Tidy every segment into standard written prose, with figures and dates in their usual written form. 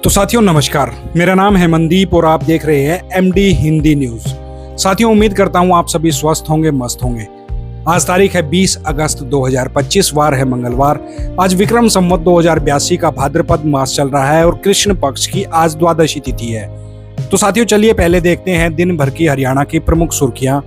तो साथियों नमस्कार, मेरा नाम है मनदीप और आप देख रहे हैं एमडी हिंदी न्यूज। साथियों उम्मीद करता हूं आप सभी स्वस्थ होंगे, मस्त होंगे। आज तारीख है 20 अगस्त 2025, वार है मंगलवार। आज विक्रम संवत 2082 का भाद्रपद मास चल रहा है और कृष्ण पक्ष की आज द्वादशी तिथि है। तो साथियों चलिए पहले देखते हैं दिन भर की हरियाणा की प्रमुख सुर्खियां।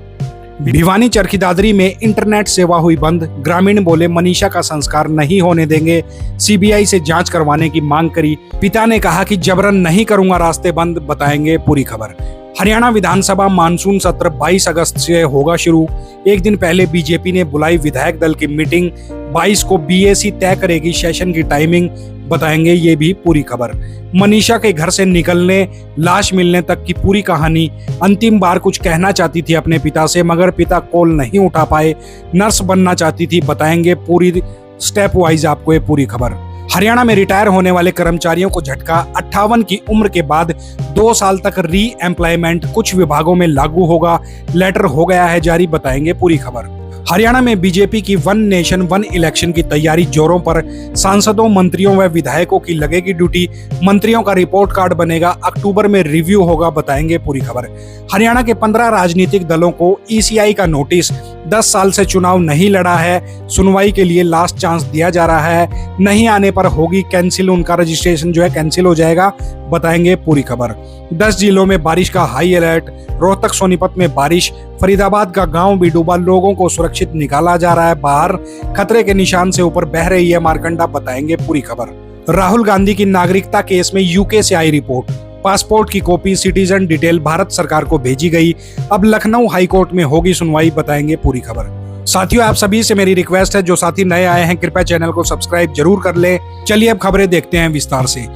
भिवानी चरखी दादरी में इंटरनेट सेवा हुई बंद, ग्रामीण बोले मनीषा का संस्कार नहीं होने देंगे, सीबीआई से जांच करवाने की मांग करी। पिता ने कहा कि जबरन नहीं करूंगा, रास्ते बंद, बताएंगे पूरी खबर। हरियाणा विधानसभा मानसून सत्र 22 अगस्त से होगा शुरू। एक दिन पहले बीजेपी ने बुलाई विधायक दल की मीटिंग, 22 को बीएसी तय करेगी सेशन की टाइमिंग, बताएंगे ये भी पूरी खबर। मनीषा के घर से निकलने, लाश मिलने तक की पूरी कहानी। अंतिम बार कुछ कहना चाहती थी अपने पिता से मगर पिता कॉल नहीं उठा पाए। नर्स बनना चाहती थी, बताएंगे पूरी स्टेप वाइज आपको ये पूरी खबर। हरियाणा में रिटायर होने वाले कर्मचारियों को झटका, 58 की उम्र के बाद 2 साल तक री एम्प्लॉयमेंट कुछ विभागों में लागू होगा, लेटर हो गया है जारी, बताएंगे पूरी खबर। हरियाणा में बीजेपी की वन नेशन वन इलेक्शन की तैयारी जोरों पर। सांसदों, मंत्रियों व विधायकों की लगेगी ड्यूटी। मंत्रियों का रिपोर्ट कार्ड बनेगा, अक्टूबर में रिव्यू होगा, बताएंगे पूरी खबर। हरियाणा के 15 राजनीतिक दलों को ईसीआई का नोटिस, 10 साल से चुनाव नहीं लड़ा है, सुनवाई के लिए लास्ट चांस दिया जा रहा है, नहीं आने पर होगी कैंसिल, उनका रजिस्ट्रेशन जो है कैंसिल हो जाएगा, बताएंगे पूरी खबर। 10 जिलों में बारिश का हाई अलर्ट, रोहतक सोनीपत में बारिश, फरीदाबाद का गांव भी डूबा, लोगों को सुरक्षित निकाला जा रहा है बाहर, खतरे के निशान से ऊपर बह रही है मारकंडा, बताएंगे पूरी खबर। राहुल गांधी की नागरिकता केस में यूके से आई रिपोर्ट, पासपोर्ट की कॉपी, सिटीजन डिटेल भारत सरकार को भेजी गई। अब लखनऊ हाईकोर्ट में होगी सुनवाई, बताएंगे पूरी खबर। साथियों आप सभी से मेरी रिक्वेस्ट है, जो साथी नए आए हैं कृपया चैनल को सब्सक्राइब जरूर कर ले। चलिए अब खबरें देखते हैं विस्तार से।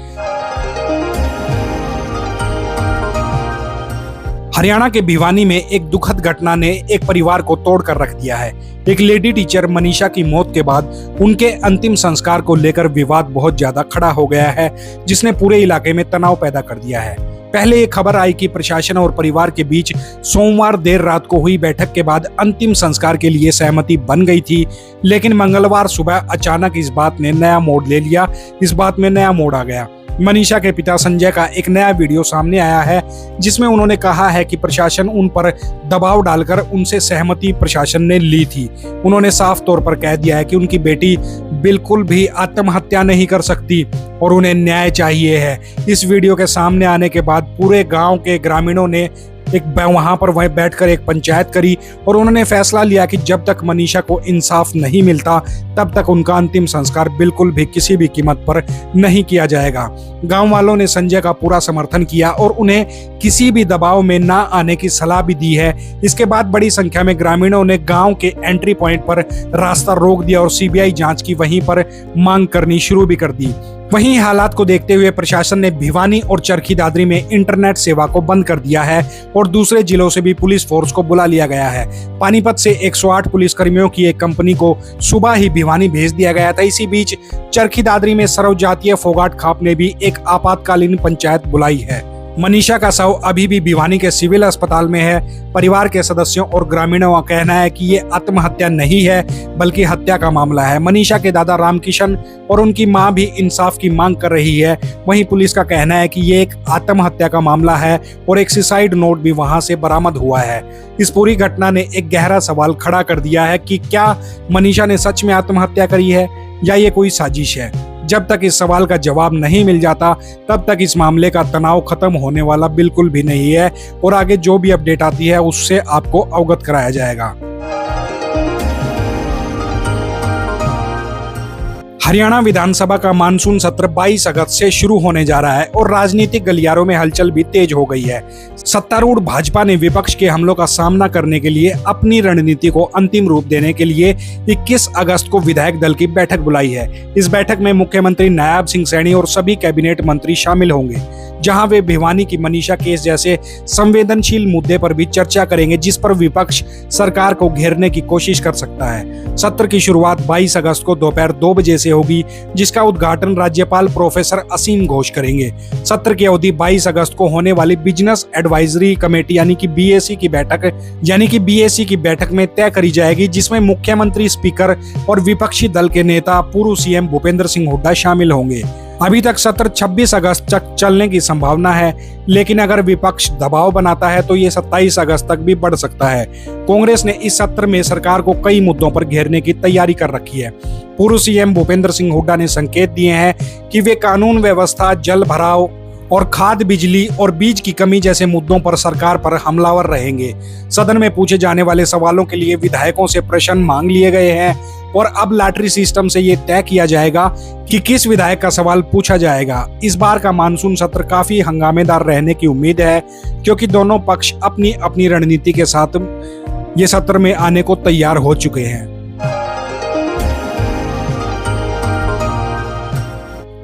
हरियाणा के भिवानी में एक दुखद घटना ने एक परिवार को तोड़ कर रख दिया है। एक लेडी टीचर मनीषा की मौत के बाद उनके अंतिम संस्कार को लेकर विवाद बहुत ज्यादा खड़ा हो गया है, जिसने पूरे इलाके में तनाव पैदा कर दिया है। पहले ये खबर आई कि प्रशासन और परिवार के बीच सोमवार देर रात को हुई बैठक के बाद अंतिम संस्कार के लिए सहमति बन गई थी, लेकिन मंगलवार सुबह अचानक इस बात ने नया मोड़ ले लिया। इस बात में नया मोड़ आ गया। मनीषा के पिता संजय का एक नया वीडियो सामने आया है, जिसमें उन्होंने कहा है कि प्रशासन उन पर दबाव डालकर उनसे सहमति प्रशासन ने ली थी। उन्होंने साफ तौर पर कह दिया है कि उनकी बेटी बिल्कुल भी आत्महत्या नहीं कर सकती और उन्हें न्याय चाहिए है। इस वीडियो के सामने आने के बाद पूरे गांव के ग्रामीणों ने वहां पर बैठकर एक पंचायत करी और उन्होंने फैसला लिया कि जब तक मनीषा को इंसाफ नहीं मिलता तब तक उनका अंतिम संस्कार बिल्कुल भी किसी भी कीमत पर नहीं किया जाएगा। गांव वालों ने संजय का पूरा समर्थन किया और उन्हें किसी भी दबाव में ना आने की सलाह भी दी है। इसके बाद बड़ी संख्या में ग्रामीणों ने गांव के एंट्री पॉइंट पर रास्ता रोक दिया और सीबीआई जांच की वहीं पर मांग करनी शुरू भी कर दी। वहीं हालात को देखते हुए प्रशासन ने भिवानी और चरखी दादरी में इंटरनेट सेवा को बंद कर दिया है और दूसरे जिलों से भी पुलिस फोर्स को बुला लिया गया है। पानीपत से 108 पुलिस कर्मियों की एक कंपनी को सुबह ही भिवानी भेज दिया गया था। इसी बीच चरखी दादरी में सर्वजातीय फोगाट खाप ने भी एक आपातकालीन पंचायत बुलाई है। मनीषा का शव अभी भी भिवानी के सिविल अस्पताल में है। परिवार के सदस्यों और ग्रामीणों का कहना है कि ये आत्महत्या नहीं है बल्कि हत्या का मामला है। मनीषा के दादा रामकिशन और उनकी मां भी इंसाफ की मांग कर रही है। वहीं पुलिस का कहना है कि ये एक आत्महत्या का मामला है और एक सुसाइड नोट भी वहां से बरामद हुआ है। इस पूरी घटना ने एक गहरा सवाल खड़ा कर दिया है कि क्या मनीषा ने सच में आत्महत्या करी है या ये कोई साजिश है। जब तक इस सवाल का जवाब नहीं मिल जाता तब तक इस मामले का तनाव खत्म होने वाला बिल्कुल भी नहीं है और आगे जो भी अपडेट आती है उससे आपको अवगत कराया जाएगा। हरियाणा विधानसभा का मानसून सत्र 22 अगस्त से शुरू होने जा रहा है और राजनीतिक गलियारों में हलचल भी तेज हो गई है। सत्तारूढ़ भाजपा ने विपक्ष के हमलों का सामना करने के लिए अपनी रणनीति को अंतिम रूप देने के लिए 21 अगस्त को विधायक दल की बैठक बुलाई है। इस बैठक में मुख्यमंत्री नायब सिंह सैनी और सभी कैबिनेट मंत्री शामिल होंगे, जहां वे भिवानी की मनीषा केस जैसे संवेदनशील मुद्दे पर भी चर्चा करेंगे, जिस पर विपक्ष सरकार को घेरने की कोशिश कर सकता है। सत्र की शुरुआत 22 अगस्त को दोपहर 2 बजे से होगी, जिसका उद्घाटन राज्यपाल प्रोफेसर असीम घोष करेंगे। सत्र की अवधि 22 अगस्त को होने वाली बिजनेस एडवाइजरी कमेटी यानी कि बीएसी की बैठक में तय करी जाएगी, जिसमें मुख्यमंत्री, स्पीकर और विपक्षी दल के नेता पूर्व सीएम भूपेंद्र सिंह हुड्डा शामिल होंगे। अभी तक सत्र 26 अगस्त तक चलने की संभावना है, लेकिन अगर विपक्ष दबाव बनाता है तो ये 27 अगस्त तक भी बढ़ सकता है। कांग्रेस ने इस सत्र में सरकार को कई मुद्दों पर घेरने की तैयारी कर रखी है। पूर्व सीएम भूपेंद्र सिंह हुड्डा ने संकेत दिए हैं कि वे कानून व्यवस्था, जल भराव और खाद, बिजली और बीज की कमी जैसे मुद्दों पर सरकार पर हमलावर रहेंगे। सदन में पूछे जाने वाले सवालों के लिए विधायकों से प्रश्न मांग लिए गए हैं और अब लॉटरी सिस्टम से ये तय किया जाएगा कि किस विधायक का सवाल पूछा जाएगा। इस बार का मानसून सत्र काफी हंगामेदार रहने की उम्मीद है, क्योंकि दोनों पक्ष अपनी अपनी रणनीति के साथ ये सत्र में आने को तैयार हो चुके हैं।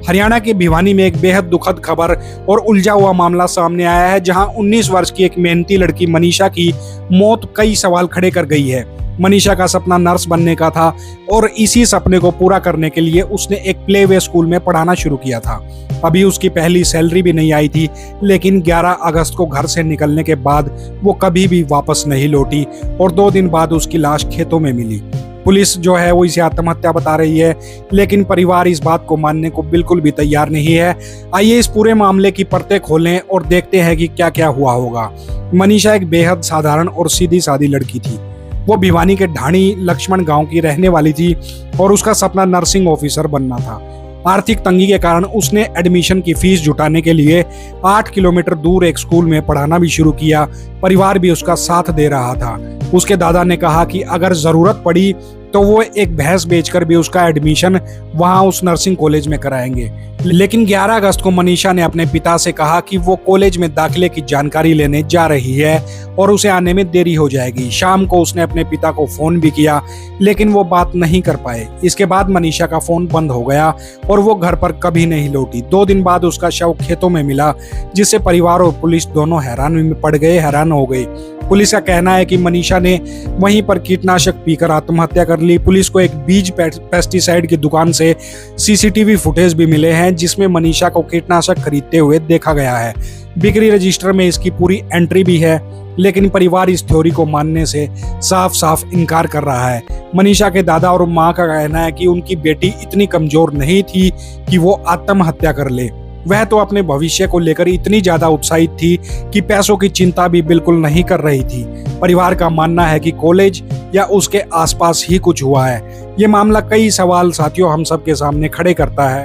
हरियाणा के भिवानी में एक बेहद दुखद खबर और उलझा हुआ मामला सामने आया है, जहां 19 वर्ष की एक मेहनती लड़की मनीषा की मौत कई सवाल खड़े कर गई है। मनीषा का सपना नर्स बनने का था और इसी सपने को पूरा करने के लिए उसने एक प्लेवे स्कूल में पढ़ाना शुरू किया था। अभी उसकी पहली सैलरी भी नहीं आई थी, लेकिन 11 अगस्त को घर से निकलने के बाद वो कभी भी वापस नहीं लौटी और 2 दिन बाद उसकी लाश खेतों में मिली। पुलिस जो है वो इसे आत्महत्या बता रही है, लेकिन परिवार इस बात को मानने को बिल्कुल भी तैयार नहीं है। आइए इस पूरे मामले की परतें खोलें और देखते हैं कि क्या क्या हुआ होगा। मनीषा एक बेहद साधारण और सीधी सादी लड़की थी। वो भिवानी के ढाणी लक्ष्मण गांव की रहने वाली थी और उसका सपना नर्सिंग ऑफिसर बनना था। आर्थिक तंगी के कारण उसने एडमिशन की फीस जुटाने के लिए 8 किलोमीटर दूर एक स्कूल में पढ़ाना भी शुरू किया। परिवार भी उसका साथ दे रहा था। उसके दादा ने कहा कि अगर जरूरत पड़ी तो वो एक भैंस बेचकर भी उसका एडमिशन वहां उस नर्सिंग कॉलेज में कराएंगे। लेकिन 11 अगस्त को मनीषा ने अपने पिता से कहा कि वो कॉलेज में दाखिले की जानकारी लेने जा रही है और उसे आने में देरी हो जाएगी। शाम को उसने अपने पिता को फोन भी किया, लेकिन वो बात नहीं कर पाए। इसके बाद मनीषा का फोन बंद हो गया और वो घर पर कभी नहीं लौटी। 2 दिन बाद उसका शव खेतों में मिला, जिससे परिवार और पुलिस दोनों हैरान हो गए। पुलिस का कहना है कि मनीषा ने वहीं पर कीटनाशक पीकर आत्महत्या कर ली। पुलिस को एक बीज पेस्टिसाइड की दुकान से सीसीटीवी फुटेज भी मिले हैं, जिसमें मनीषा को कीटनाशक खरीदते हुए देखा गया है। बिक्री रजिस्टर में इसकी पूरी एंट्री भी है, लेकिन परिवार इस थ्योरी को मानने से साफ साफ इनकार कर रहा है। मनीषा के दादा और मां का कहना है कि उनकी बेटी इतनी कमजोर नहीं थी कि वो आत्महत्या कर ले। वह तो अपने भविष्य को लेकर इतनी ज्यादा उत्साहित थी कि पैसों की चिंता भी बिल्कुल नहीं कर रही थी। परिवार का मानना है कि कॉलेज या उसके आसपास ही कुछ हुआ है। ये मामला कई सवाल साथियों हम सबके सामने खड़े करता है।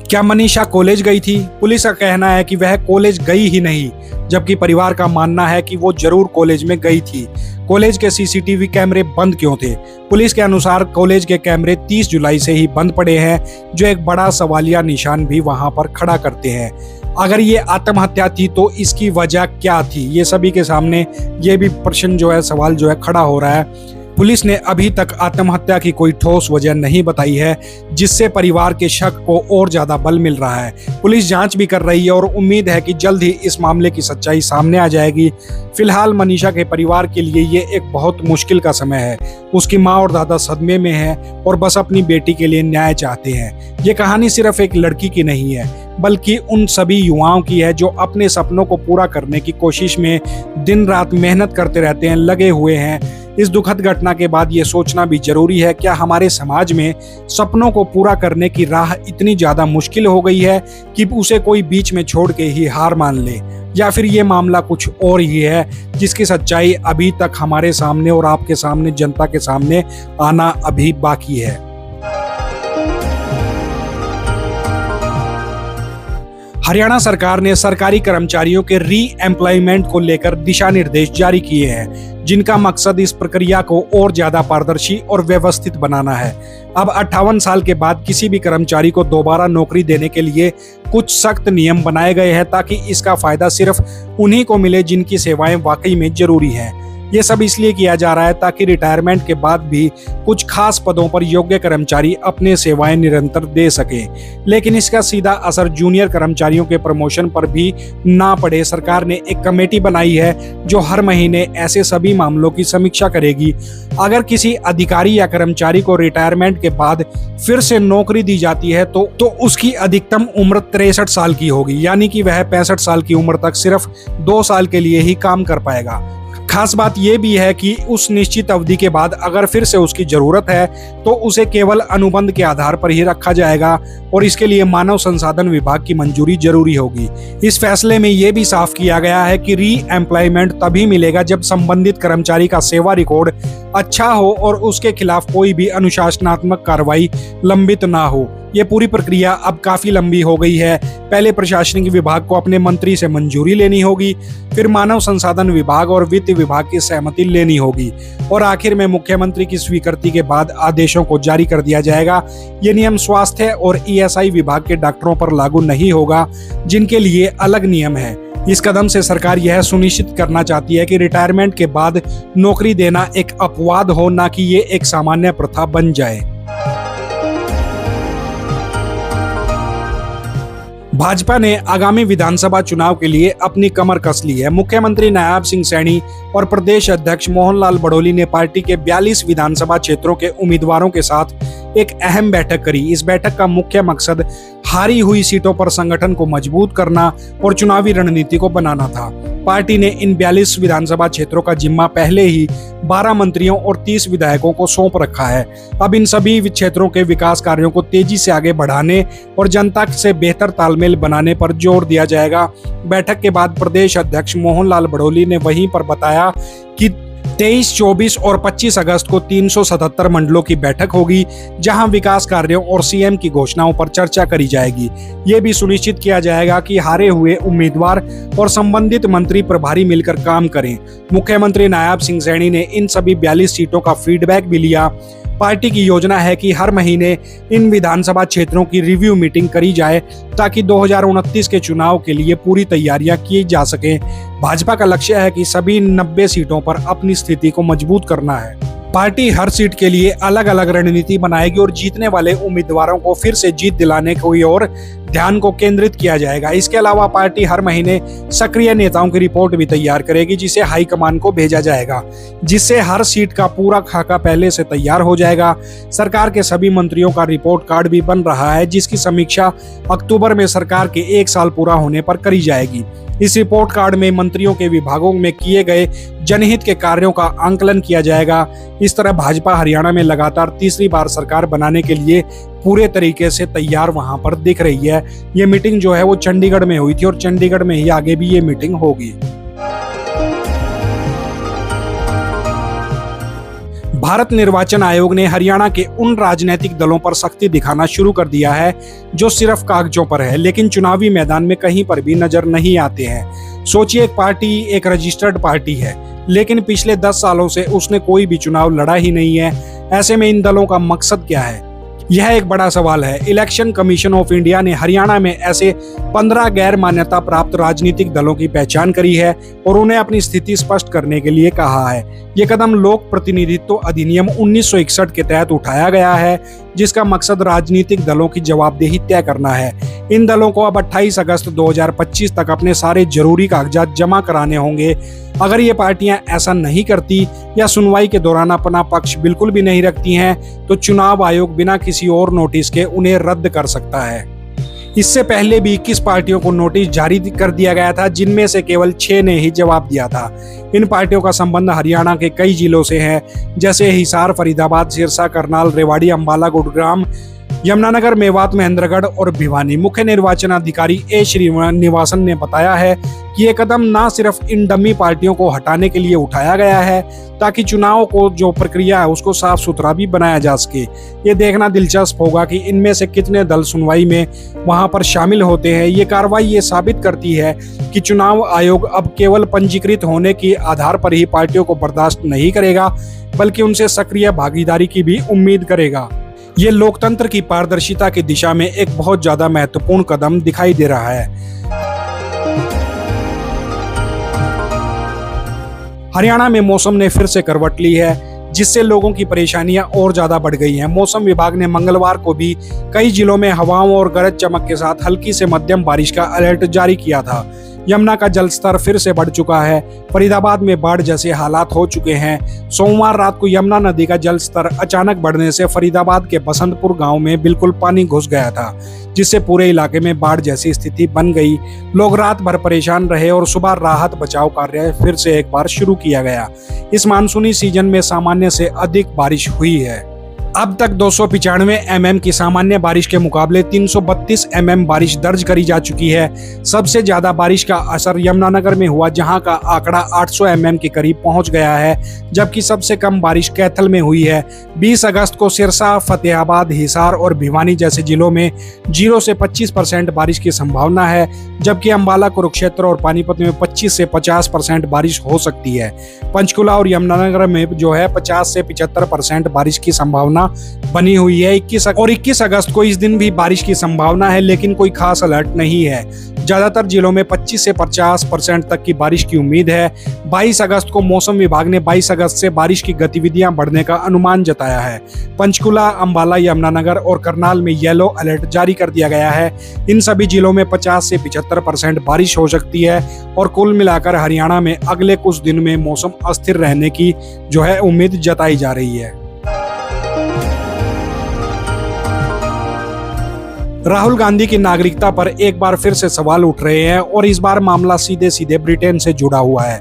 क्या मनीषा कॉलेज गई थी? पुलिस का कहना है कि वह कॉलेज गई ही नहीं, जबकि परिवार का मानना है कि वो जरूर कॉलेज में गई थी। कॉलेज के सीसीटीवी कैमरे बंद क्यों थे? पुलिस के अनुसार कॉलेज के कैमरे 30 जुलाई से ही बंद पड़े हैं, जो एक बड़ा सवालिया निशान भी वहां पर खड़ा करते हैं। अगर ये आत्महत्या थी तो इसकी वजह क्या थी? ये सभी के सामने ये भी प्रश्न जो है, सवाल जो है खड़ा हो रहा है। पुलिस ने अभी तक आत्महत्या की कोई ठोस वजह नहीं बताई है, जिससे परिवार के शक को और ज्यादा बल मिल रहा है। पुलिस जांच भी कर रही है और उम्मीद है कि जल्द ही इस मामले की सच्चाई सामने आ जाएगी। फिलहाल मनीषा के परिवार के लिए ये एक बहुत मुश्किल का समय है। उसकी माँ और दादा सदमे में हैं और बस अपनी बेटी के लिए न्याय चाहते हैं। ये कहानी सिर्फ एक लड़की की नहीं है, बल्कि उन सभी युवाओं की है जो अपने सपनों को पूरा करने की कोशिश में दिन रात मेहनत करते रहते हैं, लगे हुए हैं। इस दुखद घटना के बाद ये सोचना भी जरूरी है, क्या हमारे समाज में सपनों को पूरा करने की राह इतनी ज्यादा मुश्किल हो गई है कि उसे कोई बीच में छोड़ के ही हार मान ले, या फिर ये मामला कुछ और ही है जिसकी सच्चाई अभी तक हमारे सामने और आपके सामने, जनता के सामने आना अभी बाकी है। हरियाणा सरकार ने सरकारी कर्मचारियों के री एम्प्लॉयमेंट को लेकर दिशा निर्देश जारी किए हैं, जिनका मकसद इस प्रक्रिया को और ज्यादा पारदर्शी और व्यवस्थित बनाना है। अब 58 साल के बाद किसी भी कर्मचारी को दोबारा नौकरी देने के लिए कुछ सख्त नियम बनाए गए हैं, ताकि इसका फायदा सिर्फ उन्हीं को मिले जिनकी सेवाएं वाकई में जरूरी हैं। ये सब इसलिए किया जा रहा है ताकि रिटायरमेंट के बाद भी कुछ खास पदों पर योग्य कर्मचारी अपने सेवाएं निरंतर दे सके, लेकिन इसका सीधा असर जूनियर कर्मचारियों के प्रमोशन पर भी ना पड़े। सरकार ने एक कमेटी बनाई है जो हर महीने ऐसे सभी मामलों की समीक्षा करेगी। अगर किसी अधिकारी या कर्मचारी को रिटायरमेंट के बाद फिर से नौकरी दी जाती है तो उसकी अधिकतम उम्र 63 साल की होगी, यानी कि वह 65 साल की उम्र तक सिर्फ 2 साल के लिए ही काम कर पाएगा। खास बात यह भी है कि उस निश्चित अवधि के बाद अगर फिर से उसकी जरूरत है तो उसे केवल अनुबंध के आधार पर ही रखा जाएगा और इसके लिए मानव संसाधन विभाग की मंजूरी जरूरी होगी। इस फैसले में यह भी साफ किया गया है कि री एम्प्लॉयमेंट तभी मिलेगा जब संबंधित कर्मचारी का सेवा रिकॉर्ड अच्छा हो और उसके खिलाफ कोई भी अनुशासनात्मक कार्रवाई लंबित ना हो। ये पूरी प्रक्रिया अब काफी लंबी हो गई है। पहले प्रशासनिक विभाग को अपने मंत्री से मंजूरी लेनी होगी, फिर मानव संसाधन विभाग और वित्त विभाग की सहमति लेनी होगी और आखिर में मुख्यमंत्री की स्वीकृति के बाद आदेशों को जारी कर दिया जाएगा। ये नियम स्वास्थ्य और ईएसआई विभाग के डॉक्टरों पर लागू नहीं होगा, जिनके लिए अलग नियम है। इस कदम से सरकार यह सुनिश्चित करना चाहती है कि रिटायरमेंट के बाद नौकरी देना एक अपवाद हो, ना कि ये एक सामान्य प्रथा बन जाए। भाजपा ने आगामी विधानसभा चुनाव के लिए अपनी कमर कस ली है। मुख्यमंत्री नायब सिंह सैनी और प्रदेश अध्यक्ष मोहनलाल बड़ोली ने पार्टी के 42 विधानसभा क्षेत्रों के उम्मीदवारों के साथ एक अहम बैठक करी। इस बैठक का मुख्य मकसद हारी हुई सीटों पर संगठन को मजबूत करना और चुनावी रणनीति को बनाना था। पार्टी ने इन 42 विधानसभा क्षेत्रों का जिम्मा पहले ही 12 मंत्रियों और 30 विधायकों को सौंप रखा है। अब इन सभी क्षेत्रों के विकास कार्यों को तेजी से आगे बढ़ाने और जनता से बेहतर तालमेल बनाने पर जोर दिया जाएगा। बैठक के बाद प्रदेश अध्यक्ष मोहनलाल बड़ोली ने वहीं पर बताया कि 23, 24 और 25 अगस्त को 377 मंडलों की बैठक होगी, जहां विकास कार्यों और सीएम की घोषणाओं पर चर्चा करी जाएगी। ये भी सुनिश्चित किया जाएगा कि हारे हुए उम्मीदवार और संबंधित मंत्री प्रभारी मिलकर काम करें। मुख्यमंत्री नायब सिंह सैनी ने इन सभी 42 सीटों का फीडबैक भी लिया। पार्टी की योजना है कि हर महीने इन विधानसभा क्षेत्रों की रिव्यू मीटिंग करी जाए ताकि 2029 के चुनाव के लिए पूरी तैयारियां की जा सके। भाजपा का लक्ष्य है कि सभी 90 सीटों पर अपनी स्थिति को मजबूत करना है। पार्टी हर सीट के लिए अलग अलग रणनीति बनाएगी और जीतने वाले उम्मीदवारों को फिर से जीत दिलाने की ओर ध्यान को केंद्रित किया जाएगा। इसके अलावा पार्टी हर महीने सक्रिय नेताओं की रिपोर्ट भी तैयार करेगी, जिसे हाईकमान को भेजा जाएगा, जिससे हर सीट का पूरा खाका पहले से तैयार हो जाएगा। सरकार के सभी मंत्रियों का रिपोर्ट कार्ड भी बन रहा है, जिसकी समीक्षा अक्टूबर में सरकार के 1 साल पूरा होने पर करी जाएगी। इस रिपोर्ट कार्ड में मंत्रियों के विभागों में किए गए जनहित के कार्यों का आंकलन किया जाएगा। इस तरह भाजपा हरियाणा में लगातार तीसरी बार सरकार बनाने के लिए पूरे तरीके से तैयार वहां पर दिख रही है। ये मीटिंग जो है वो चंडीगढ़ में हुई थी और चंडीगढ़ में ही आगे भी ये मीटिंग होगी। भारत निर्वाचन आयोग ने हरियाणा के उन राजनीतिक दलों पर सख्ती दिखाना शुरू कर दिया है जो सिर्फ कागजों पर है, लेकिन चुनावी मैदान में कहीं पर भी नजर नहीं आते हैं। सोचिए, एक पार्टी एक रजिस्टर्ड पार्टी है, लेकिन पिछले 10 सालों से उसने कोई भी चुनाव लड़ा ही नहीं है। ऐसे में इन दलों का मकसद क्या है? यह एक बड़ा सवाल है। इलेक्शन कमीशन ऑफ इंडिया ने हरियाणा में ऐसे 15 गैर मान्यता प्राप्त राजनीतिक दलों की पहचान करी है और उन्हें अपनी स्थिति स्पष्ट करने के लिए कहा है। ये कदम लोक प्रतिनिधित्व अधिनियम 1961 के तहत उठाया गया है, जिसका मकसद राजनीतिक दलों की जवाबदेही तय करना है। इन दलों को अब 28 अगस्त 2025 तक अपने सारे जरूरी कागजात जमा कराने होंगे। अगर ये पार्टियां ऐसा नहीं करती या सुनवाई के दौरान अपना पक्ष बिल्कुल भी नहीं रखती हैं, तो चुनाव आयोग बिना किसी और नोटिस के उन्हें रद्द कर सकता है। इससे पहले भी 21 पार्टियों को नोटिस जारी कर दिया गया था, जिनमें से केवल 6 ने ही जवाब दिया था। इन पार्टियों का संबंध हरियाणा के कई जिलों से है, जैसे हिसार, फरीदाबाद, सिरसा, करनाल, रेवाड़ी, अंबाला, गुड़ग्राम, यमुनानगर, मेवात, महेंद्रगढ़ और भिवानी। मुख्य निर्वाचन अधिकारी ए श्रीनिवासन ने बताया है कि ये कदम न सिर्फ इन डमी पार्टियों को हटाने के लिए उठाया गया है, ताकि चुनाव को जो प्रक्रिया है उसको साफ सुथरा भी बनाया जा सके। ये देखना दिलचस्प होगा कि इनमें से कितने दल सुनवाई में वहां पर शामिल होते हैं। ये कार्रवाई ये साबित करती है कि चुनाव आयोग अब केवल पंजीकृत होने के आधार पर ही पार्टियों को बर्दाश्त नहीं करेगा, बल्कि उनसे सक्रिय भागीदारी की भी उम्मीद करेगा। ये लोकतंत्र की पारदर्शिता की दिशा में एक बहुत ज्यादा महत्वपूर्ण कदम दिखाई दे रहा है। हरियाणा में मौसम ने फिर से करवट ली है, जिससे लोगों की परेशानियां और ज्यादा बढ़ गई हैं। मौसम विभाग ने मंगलवार को भी कई जिलों में हवाओं और गरज चमक के साथ हल्की से मध्यम बारिश का अलर्ट जारी किया था। यमुना का जल स्तर फिर से बढ़ चुका है। फरीदाबाद में बाढ़ जैसे हालात हो चुके हैं। सोमवार रात को यमुना नदी का जल स्तर अचानक बढ़ने से फरीदाबाद के बसंतपुर गांव में बिल्कुल पानी घुस गया था, जिससे पूरे इलाके में बाढ़ जैसी स्थिति बन गई। लोग रात भर परेशान रहे और सुबह राहत बचाव कार्य फिर से एक बार शुरू किया गया। इस मानसूनी सीजन में सामान्य से अधिक बारिश हुई है। अब तक 295 mm की सामान्य बारिश के मुकाबले 332 mm बारिश दर्ज करी जा चुकी है। सबसे ज्यादा बारिश का असर यमुनानगर में हुआ, जहां का आंकड़ा 800 mm के करीब पहुंच गया है, जबकि सबसे कम बारिश कैथल में हुई है। 20 अगस्त को सिरसा, फतेहाबाद, हिसार और भिवानी जैसे जिलों में 0 से 25% बारिश की संभावना है, जबकि अंबाला, कुरुक्षेत्र और पानीपत में 25 से 50% बारिश हो सकती है। पंचकुला और यमुनानगर में जो है 50 से 75% बारिश की संभावना बनी हुई है। 21 अगस्त को इस दिन भी बारिश की संभावना है, लेकिन कोई खास अलर्ट नहीं है। ज्यादातर जिलों में 25 से 50% तक की बारिश की उम्मीद है। 22 अगस्त को मौसम विभाग ने 22 अगस्त से बारिश की गतिविधियां बढ़ने का अनुमान जताया है। पंचकुला, अंबाला, यमुनानगर और करनाल में येलो अलर्ट जारी कर दिया गया है। इन सभी जिलों में 50 से 75% बारिश हो सकती है और कुल मिलाकर हरियाणा में अगले कुछ दिन में मौसम अस्थिर रहने की जो है उम्मीद जताई जा रही है। राहुल गांधी की नागरिकता पर एक बार फिर से सवाल उठ रहे हैं और इस बार मामला सीधे सीधे ब्रिटेन से जुड़ा हुआ है।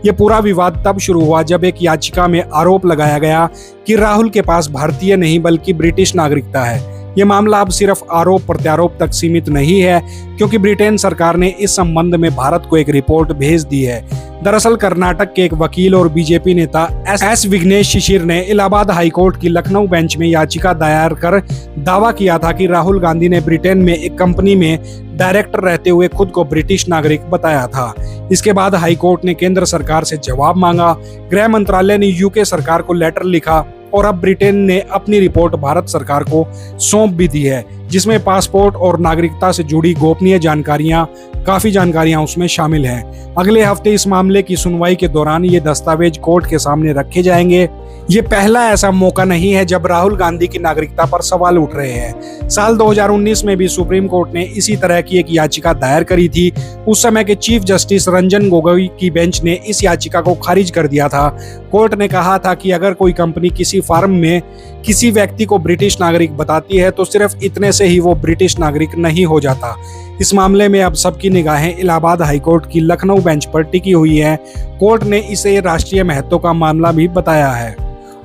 ये पूरा विवाद तब शुरू हुआ जब एक याचिका में आरोप लगाया गया कि राहुल के पास भारतीय नहीं बल्कि ब्रिटिश नागरिकता है। ये मामला अब सिर्फ आरोप प्रत्यारोप तक सीमित नहीं है, क्योंकि ब्रिटेन सरकार ने इस संबंध में भारत को एक रिपोर्ट भेज दी है। दरअसल कर्नाटक के एक वकील और बीजेपी नेता एस विघ्नेश शिशिर ने इलाहाबाद हाईकोर्ट की लखनऊ बेंच में याचिका दायर कर दावा किया था कि राहुल गांधी ने ब्रिटेन में एक कंपनी में डायरेक्टर रहते हुए खुद को ब्रिटिश नागरिक बताया था। इसके बाद हाईकोर्ट ने केंद्र सरकार से जवाब मांगा। गृह मंत्रालय ने यूके सरकार को लेटर लिखा और अब ब्रिटेन ने अपनी रिपोर्ट भारत सरकार को सौंप भी दी है, जिसमें पासपोर्ट और नागरिकता से जुड़ी गोपनीय काफी जानकारियां उसमें शामिल हैं। अगले हफ्ते इस मामले की सुनवाई के दौरान ये दस्तावेज कोर्ट के सामने रखे जाएंगे। ये पहला ऐसा मौका नहीं है जब राहुल गांधी की नागरिकता पर सवाल उठ रहे हैं। साल 2019 में भी सुप्रीम कोर्ट ने इसी तरह की एक याचिका दायर करी थी। उस समय के चीफ जस्टिस रंजन गोगोई की बेंच ने इस याचिका को खारिज कर दिया था। कोर्ट ने कहा था कि अगर कोई कंपनी किसी फर्म में किसी व्यक्ति को ब्रिटिश नागरिक बताती है तो सिर्फ इतने से ही वो ब्रिटिश नागरिक नहीं हो जाता। इस मामले में अब सबकी निगाहें इलाहाबाद हाईकोर्ट की लखनऊ बेंच पर टिकी हुई है। कोर्ट ने इसे राष्ट्रीय महत्व का मामला भी बताया है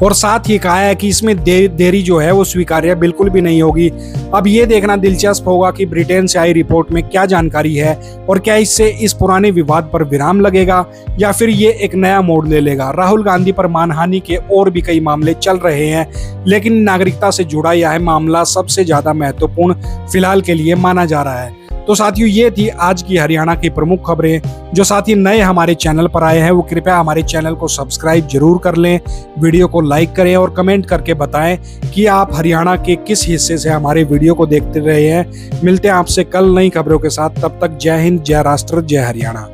और साथ ही कहा है कि इसमें देरी जो है वो स्वीकार्य बिल्कुल भी नहीं होगी। अब ये देखना दिलचस्प होगा कि ब्रिटेन से आई रिपोर्ट में क्या जानकारी है और क्या इससे इस पुराने विवाद पर विराम लगेगा या फिर ये एक नया मोड़ ले लेगा। राहुल गांधी पर मानहानि के और भी कई मामले चल रहे हैं, लेकिन नागरिकता से जुड़ा यह मामला सबसे ज्यादा महत्वपूर्ण फिलहाल के लिए माना जा रहा है। तो साथियों, ये थी आज की हरियाणा की प्रमुख खबरें। जो साथी नए हमारे चैनल पर आए हैं वो कृपया हमारे चैनल को सब्सक्राइब जरूर कर लें, वीडियो को लाइक करें और कमेंट करके बताएं कि आप हरियाणा के किस हिस्से से हमारे वीडियो को देखते रहे हैं। मिलते हैं आपसे कल नई खबरों के साथ। तब तक जय हिंद, जय राष्ट्र, जय हरियाणा।